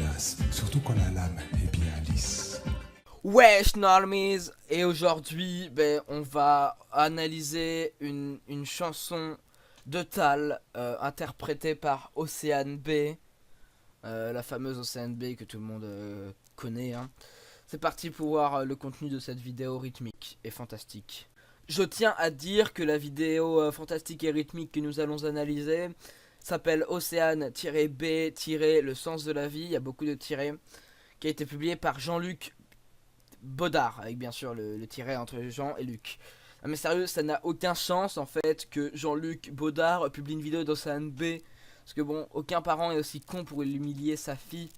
efficace, surtout quand la lame est bien lisse. Wesh normies. Et aujourd'hui on va analyser une chanson de Tal interprétée par Océane B, la fameuse Océane B que tout le monde connaît hein. C'est parti pour voir le contenu de cette vidéo rythmique et fantastique. Je tiens à dire que la vidéo fantastique et rythmique que nous allons analyser s'appelle Océane-B-le sens de la vie, il y a beaucoup de tirets, qui a été publié par Jean-Luc Bodard, avec bien sûr le tiret entre Jean et Luc. Non mais sérieux, ça n'a aucun sens en fait que Jean-Luc Bodard publie une vidéo d'Océane B, parce que bon, aucun parent est aussi con pour humilier sa fille.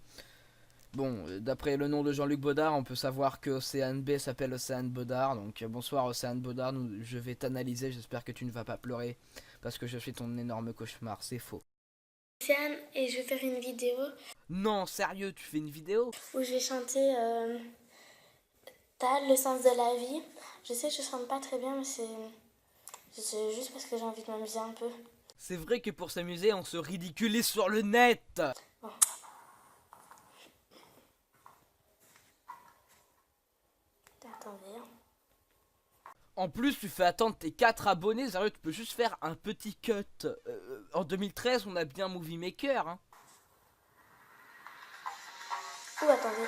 Bon, d'après le nom de Jean-Luc Bodard, on peut savoir que Océane B s'appelle Océane Bodard. Donc bonsoir Océane Bodard, je vais t'analyser, j'espère que tu ne vas pas pleurer parce que je suis ton énorme cauchemar, c'est faux. Océane, et je vais faire une vidéo Non, sérieux, tu fais une vidéo où je vais chanter Tal, le sens de la vie. Je sais que je chante pas très bien, mais c'est juste parce que j'ai envie de m'amuser un peu. C'est vrai que pour s'amuser, on se ridiculise sur le net. Bon. Attendez. En plus, tu fais attendre tes 4 abonnés, sérieux, tu peux juste faire un petit cut. En 2013, on a bien Movie Maker. Hein. Ouh, attendez.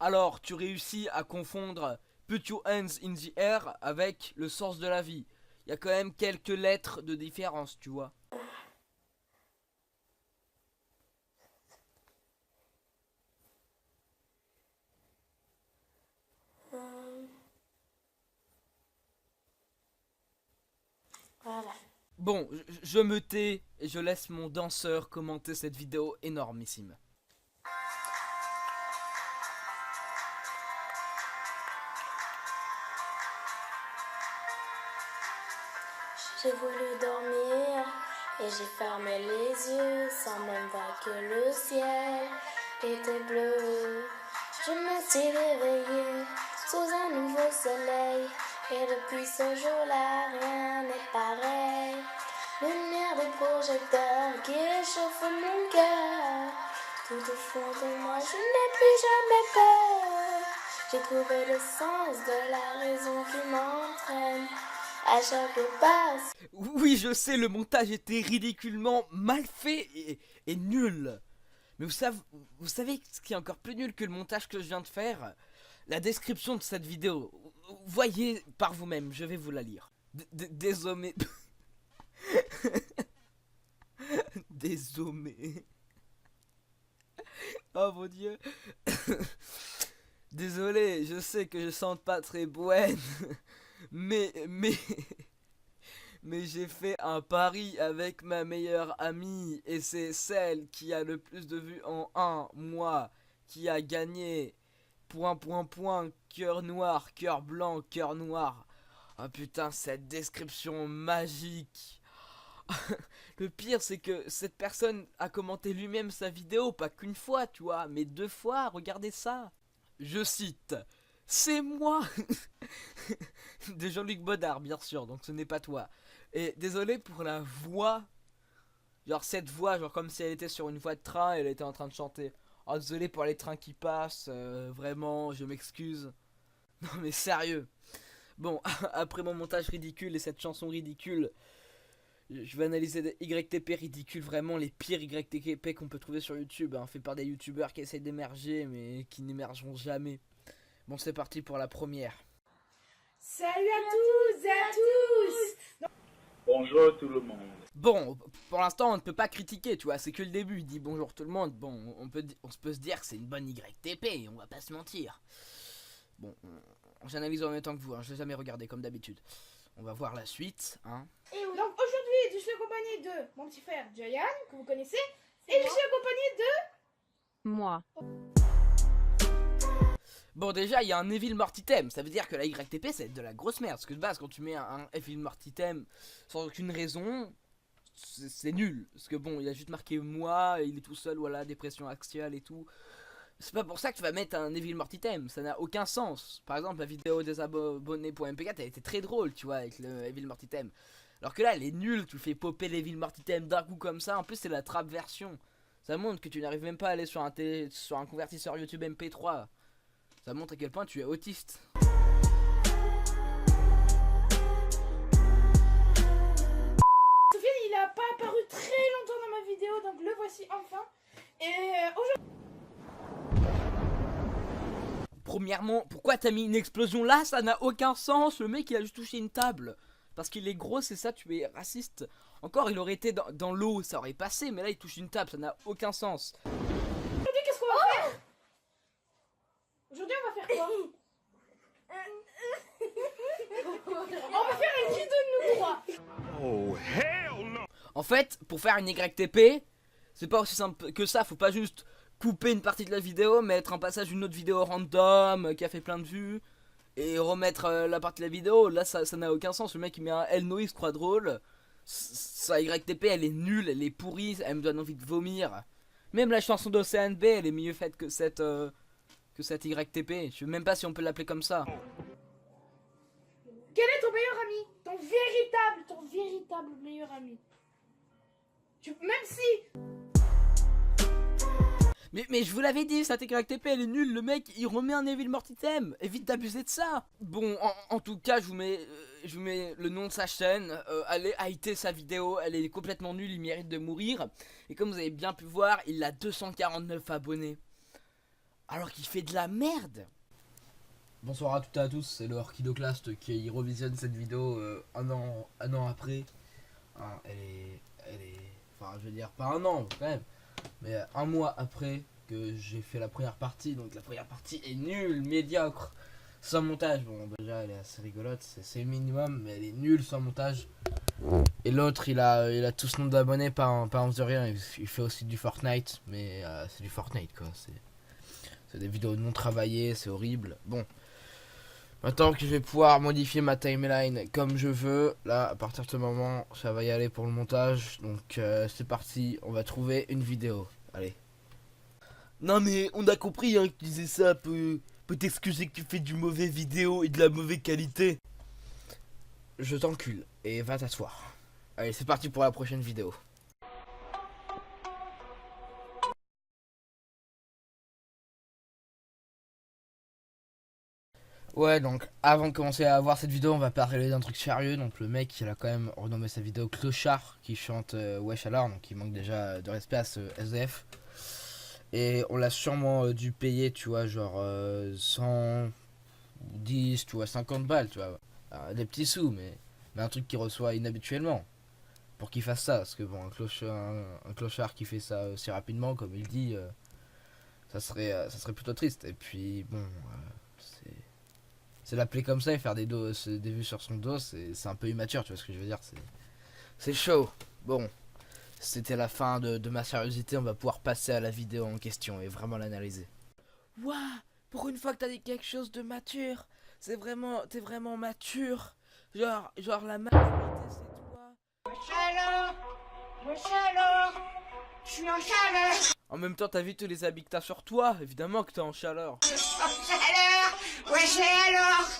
Alors, tu réussis à confondre Put your hands in the air avec le sens de la vie. Il y a quand même quelques lettres de différence, tu vois. Voilà. Bon, je me tais et je laisse mon danseur commenter cette vidéo énormissime. J'ai voulu dormir et j'ai fermé les yeux sans même voir que le ciel était bleu. Je me suis réveillée sous un nouveau soleil et depuis ce jour-là rien n'est pareil. Lumière des projecteurs qui réchauffe mon cœur. Tout au fond de moi je n'ai plus jamais peur. J'ai trouvé le sens de la raison qui m'entraîne. À chaque pas. Oui, je sais, le montage était ridiculement mal fait et nul. Mais vous savez ce qui est encore plus nul que le montage que je viens de faire? La description de cette vidéo. Voyez par vous-même, je vais vous la lire. Désolé. Désolé. Oh mon dieu. Désolé, je sais que je sens pas très bonne. Mais j'ai fait un pari avec ma meilleure amie et c'est celle qui a le plus de vues en un mois qui a gagné. Point, cœur noir, cœur blanc, cœur noir. Oh putain, cette description magique. Le pire, c'est que cette personne a commenté lui-même sa vidéo, pas qu'une fois, tu vois, mais 2 fois, regardez ça. Je cite, c'est moi de Jean-Luc Bodard, bien sûr, donc ce n'est pas toi. Et désolé pour la voix, genre cette voix, genre comme si elle était sur une voie de train et elle était en train de chanter. Oh, désolé pour les trains qui passent, vraiment, je m'excuse. Non mais sérieux. Bon, après mon montage ridicule et cette chanson ridicule, je vais analyser des YTP ridicules, vraiment les pires YTP qu'on peut trouver sur YouTube, hein, fait par des youtubeurs qui essayent d'émerger mais qui n'émergeront jamais. Bon, c'est parti pour la première. Salut à tous et à tous. Bonjour tout le monde. Bon, pour l'instant on ne peut pas critiquer, tu vois, c'est que le début, il dit bonjour tout le monde. Bon, on peut se dire que c'est une bonne YTP, on va pas se mentir. Bon, j'analyse en même temps que vous, hein, je l'ai jamais regardé comme d'habitude. On va voir la suite, hein. Et oui. Donc aujourd'hui, je suis accompagné de mon petit frère Jayan, que vous connaissez, et je suis accompagné de... Moi. Bon, déjà, il y a un Evil Mortitem, ça veut dire que la YTP c'est de la grosse merde. Parce que de base, quand tu mets un Evil Mortitem sans aucune raison, c'est nul. Parce que bon, il a juste marqué moi, il est tout seul, voilà, dépression axiale et tout. C'est pas pour ça que tu vas mettre un Evil Mortitem, ça n'a aucun sens. Par exemple, la vidéo des abonnés.mp4 elle était très drôle, tu vois, avec le Evil Mortitem. Alors que là, elle est nulle, tu fais popper l'Evil Mortitem d'un coup comme ça, en plus c'est la trap version. Ça montre que tu n'arrives même pas à aller sur un convertisseur YouTube MP3. Ça montre à quel point tu es autiste. Sofiane, il a pas apparu très longtemps dans ma vidéo, donc le voici enfin. Et aujourd'hui... Premièrement, pourquoi t'as mis une explosion là? Ça n'a aucun sens. Le mec il a juste touché une table. Parce qu'il est gros, c'est ça, tu es raciste. Encore, il aurait été dans l'eau, ça aurait passé, mais là il touche une table, ça n'a aucun sens. Aujourd'hui, qu'est-ce qu'on va faire? Aujourd'hui, on va faire quoi? On va faire une vidéo de nous trois. Oh, hell no! En fait, pour faire une YTP, c'est pas aussi simple que ça, faut pas juste couper une partie de la vidéo, mettre en passage une autre vidéo random qui a fait plein de vues, et remettre la partie de la vidéo. Là ça n'a aucun sens, le mec il met un L Noise croit drôle. Sa YTP elle est nulle, elle est pourrie, elle me donne envie de vomir. Même la chanson d'Océane B elle est mieux faite que cette YTP, je sais même pas si on peut l'appeler comme ça. Quel est ton meilleur ami? Ton véritable meilleur ami. Même si... Mais je vous l'avais dit, cette YTP elle est nulle, le mec il remet un Evil Mortitem, évite d'abuser de ça. Bon, en tout cas je vous mets le nom de sa chaîne, allez hater sa vidéo, elle est complètement nulle, il mérite de mourir. Et comme vous avez bien pu voir, il a 249 abonnés. Alors qu'il fait de la merde. Bonsoir à toutes et à tous, c'est le Orchidoclast qui revisionne cette vidéo un an après. Hein, elle est, enfin je veux dire pas un an quand même. Mais un mois après que j'ai fait la première partie, donc la première partie est nulle, médiocre, sans montage. Bon déjà elle est assez rigolote, c'est le minimum, mais elle est nulle sans montage. Et l'autre il a tout ce nombre d'abonnés, pas honte de rien, il fait aussi du Fortnite, mais c'est du Fortnite quoi, c'est des vidéos non travaillées, c'est horrible. Bon, maintenant que je vais pouvoir modifier ma timeline comme je veux, là à partir de ce moment ça va y aller pour le montage. Donc c'est parti, on va trouver une vidéo. Allez. Non mais on a compris hein, que tu disais ça peut t'excuser que tu fais du mauvais vidéo et de la mauvaise qualité. Je t'encule et va t'asseoir. Allez c'est parti pour la prochaine vidéo. Ouais, donc avant de commencer à voir cette vidéo, on va parler d'un truc sérieux. Donc le mec il a quand même renommé sa vidéo Clochard, qui chante Wesh alors, donc il manque déjà de respect à ce SDF. Et on l'a sûrement dû payer, tu vois, genre 110, tu vois, 50 balles, tu vois. Alors, des petits sous, mais un truc qu'il reçoit inhabituellement. Pour qu'il fasse ça, parce que bon, un clochard qui fait ça aussi rapidement, comme il dit, ça serait plutôt triste. Et puis bon, c'est l'appeler comme ça et faire des vues sur son dos, c'est un peu immature, tu vois ce que je veux dire, c'est chaud. Bon, c'était la fin de ma sérieuxité, on va pouvoir passer à la vidéo en question et vraiment l'analyser. Ouah, pour une fois que t'as dit quelque chose de mature, t'es vraiment mature. Genre la maturité c'est toi. Wesh alors, je suis en chaleur. En même temps t'as vu tous les habits que t'as sur toi, évidemment que t'es en chaleur. En chaleur, wesh et alors,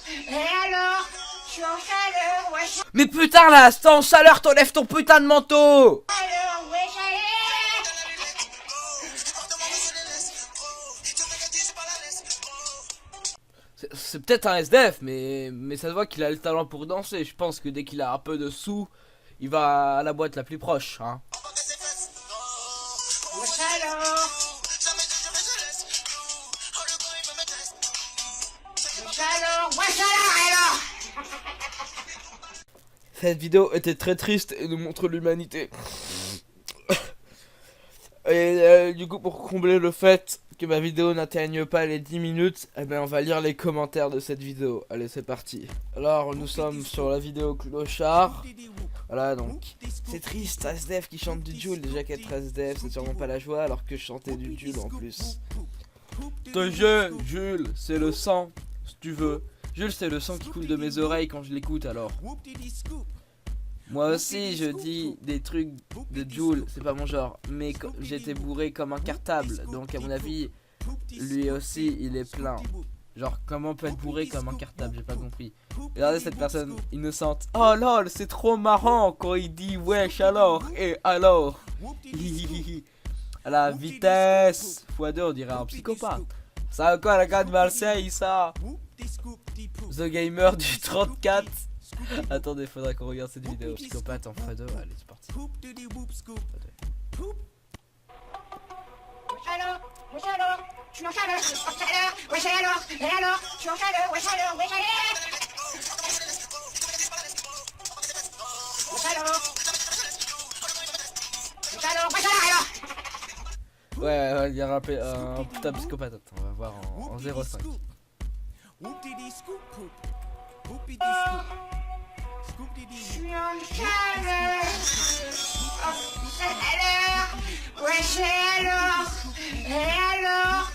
je suis en chaleur, wesh Mais putain là, t'es en chaleur, t'enlèves ton putain de manteau. alors, wesh C'est peut-être un SDF, mais ça se voit qu'il a le talent pour danser. Je pense que dès qu'il a un peu de sous, il va à la boîte la plus proche, hein. wesh alors, wesh alors. Cette vidéo était très triste et nous montre l'humanité. Et du coup, pour combler le fait que ma vidéo n'atteigne pas les 10 minutes, eh ben on va lire les commentaires de cette vidéo. Allez, c'est parti. Alors, nous sommes sur la vidéo Clochard. Voilà, donc, c'est triste, SDF qui chante du Jul. Déjà qu'être SDF, c'est sûrement pas la joie, alors que chanter du Jul en plus. Ton jeu, Jules, c'est le sang, si tu veux. Jules, c'est le sang qui coule de mes oreilles quand je l'écoute, alors. Moi aussi, je dis des trucs de Jules, c'est pas mon genre. Mais j'étais bourré comme un cartable, donc à mon avis, lui aussi, il est plein. Genre, comment on peut être bourré comme un cartable, j'ai pas compris. Regardez cette personne innocente. Oh lol, c'est trop marrant quand il dit wesh alors et alors. à la vitesse x2, on dirait un psychopathe. Ça quoi la gare de Marseille, ça? The Gamer du 34. Attendez, faudra qu'on regarde cette vidéo. Psychopathe en x2, allez, c'est parti. Wesh alors, je suis en chaleur, wesh alors, et alors, je suis en chaleur, wesh alors, wesh alors. Ouais, il y a un putain de psychopathe. Attends, on va voir en 0,5. Je suis en chaleur, wesh alors, et alors,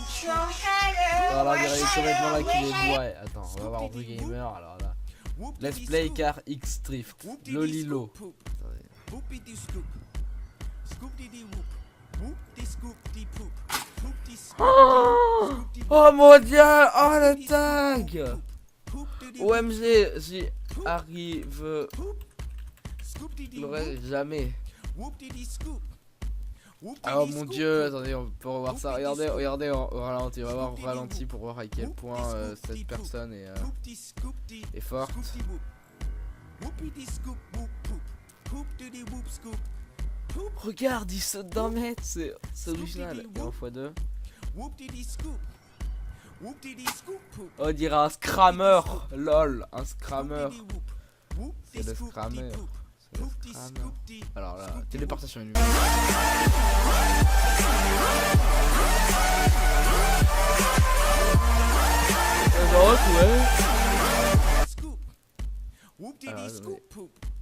je suis en chaleur. Alors là, il y a complètement là qu'il est bourré. Attends, on va voir The Gamer. Alors là, Let's Play Car X Drift, Lolilo. Oh mon dieu, oh le tag. OMG, j'y arrive jamais. Oh mon dieu, attendez, on peut revoir ça. Regardez au ralenti, on va voir au ralenti pour voir à quel point cette personne est forte. Regarde, il saute d'un mètre, c'est original. Et en x2. On dirait un scrammer, lol, un scrammer. C'est le scrammer. Alors là, téléportation inhumaine.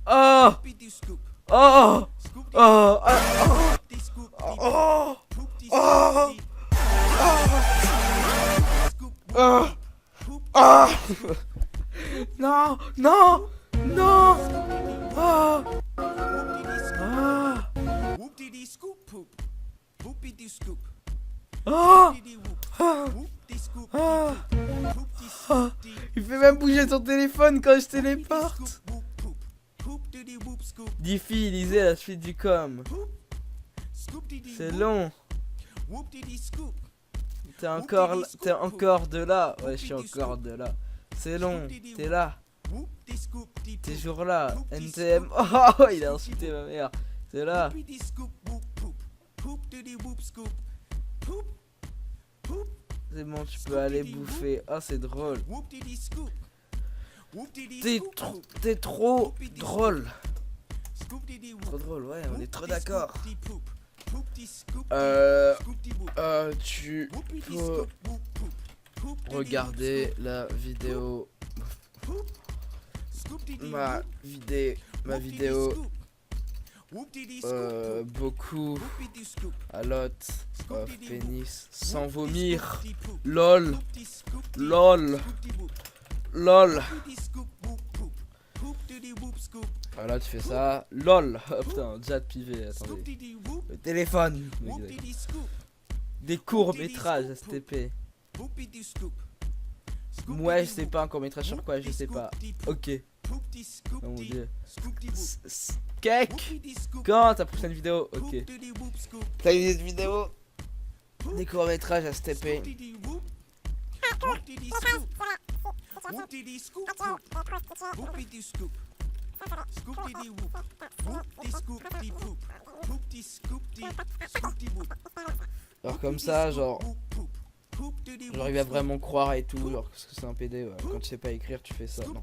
Oh! Oh! Oh! Oh! Oh! Oh! Non! Non! Non! Oh! Il fait même bouger son téléphone quand je téléporte. Diffie, lisez la suite du com. C'est long. T'es encore de là. Ouais, je suis encore de là. C'est long. T'es là. T'es toujours là. NTM. Oh, il a insulté ma mère. C'est là. C'est bon, tu peux aller bouffer. Ah, c'est drôle. T'es trop drôle. Trop drôle, ouais, on est trop d'accord. Tu peux regarder la vidéo. Ma vidéo. Beaucoup a lot of pénis sans vomir. LOL. Voilà, tu fais ça. LOL. Oh putain, déjà de pivé, attendez. Le téléphone. Des courts-métrages STP. Ouais, je sais pas, un court-métrage sur quoi, je sais pas. Ok. Oh mon dieu. Cake. Quand ta prochaine vidéo? Ok. T'as une vidéo? Des courts-métrages STP. Alors comme ça, genre il va vraiment croire et tout, genre parce que c'est un PD, ouais. Quand tu sais pas écrire, tu fais ça. Non.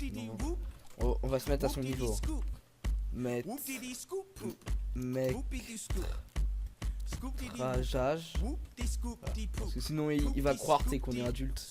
On va se mettre à son niveau. Rageage. Voilà. Parce que sinon il va croire qu'on est adulte.